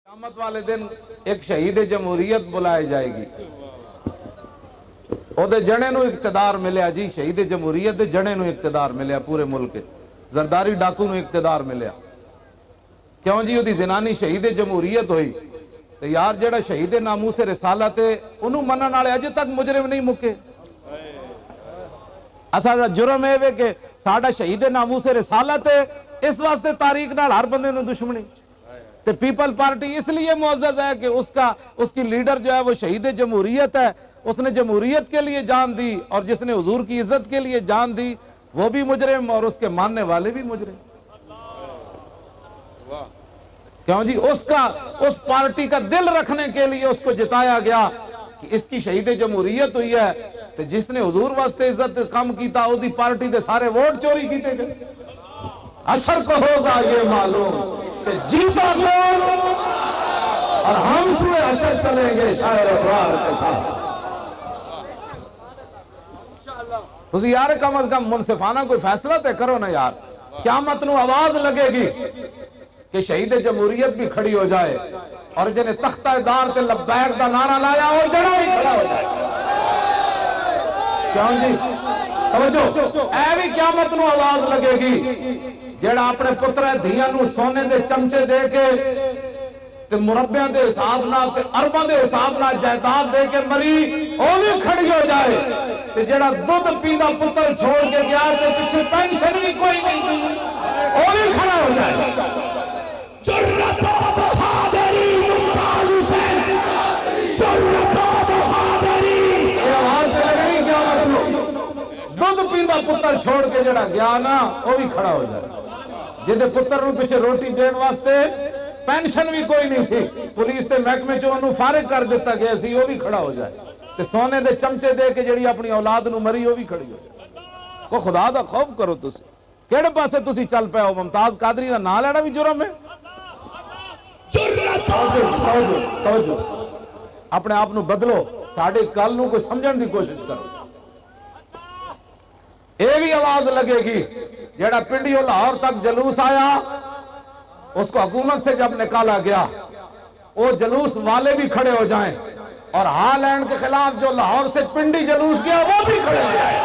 قیامت والے دن ایک شہید جمہوریت بلائے جائے گی. او دے جنے نو اقتدار ملیا جی, شہید جمہوریت دے جنے نو اقتدار ملیا پورے ملک. زرداری ڈاکو نو اقتدار ملیا. کیوں جی؟ او دی زنانی شہید جمہوریت ہوئی. تے یار جڑا شہید ناموس رسالت ہے انہوں منن والے اجے تک مجرم نہیں مکے. اساں جرم ہے کہ ساڈا شہید ناموس رسالت ہے, اس واسطے تاریخ نال ہر بندے نو دشمنی. تے پیپل پارٹی اس لیے معزز ہے کہ اس کی لیڈر جو ہے وہ شہید جمہوریت ہے. اس نے جمہوریت کے لیے جان دی, اور جس نے حضور کی عزت کے لیے جان دی وہ بھی مجرم اور اس کے ماننے والے بھی مجرم. کیوں جی؟ اس پارٹی کا دل رکھنے کے لیے اس کو جتایا گیا کہ اس کی شہید جمہوریت ہوئی ہے. تو جس نے حضور واسطے عزت کم کیتا وہ دی پارٹی دے سارے ووٹ چوری کیتے گئے. اشر کو ہوگا یہ معلوم کہ جیتا کون, اور ہم سوئے اشر چلیں گے شاعر ابرار کے ساتھ. تسی یار کم از کم منصفانہ کوئی فیصلہ تے کرو نا یار. قیامت نو آواز لگے گی کہ شہید جمہوریت بھی کھڑی ہو جائے, اور جنہیں تختہ دار تے لبیک دا نعرہ لایا وہ جڑا بھی کھڑا ہو جائے. کیوں جی؟ توجہ, اے بھی قیامت نو آواز لگے گی جڑا اپنے پتر دھیاں نو سونے دے چمچے دے کے تے مربیاں دے حساب نہ تے ارباں دے حساب نہ جائیداد دے کے مری, وہ بھی کھڑی ہو جائے. تے جڑا دودھ پیندا پتر چھوڑ کے گیا تے پیچھے پینشن بھی کوئی نہیں, وہ بھی کھڑا ہو جائے. جرت و بہادری ممتاز حسین, جرت و بہادری. یہ آواز تے لگنی قیامت نو. دودھ پیندا پتر چھوڑ کے جڑا گیا نا وہ بھی کھڑا ہو جائے. جہدے پتر نو پیچھے روٹی دین واسطے پینشن بھی کوئی نہیں سی, پولیس تے محکمے چوں انہوں فارغ کر دیتا گیا سی, وہ بھی کھڑا ہو جائے. تے سونے دے چمچے دے کے جڑی اپنی اولاد نو مری وہ بھی کھڑی ہو جائے. کو خدا دا خوف کرو. تسی کیڑے پاسے تسی چل پے ہو؟ ممتاز قادری دا نام لینا بھی جرم ہے. توجہ, اپنے آپ نو بدلو, ساڈے کل نو کوئی سمجھن دی کوشش کرو. اے بھی آواز لگے گی جڑا پنڈیوں لاہور تک جلوس آیا, اس کو حکومت سے جب نکالا گیا وہ جلوس والے بھی کھڑے ہو جائیں, اور ہالینڈ کے خلاف جو لاہور سے پنڈی جلوس گیا وہ بھی کھڑے ہو جائیں.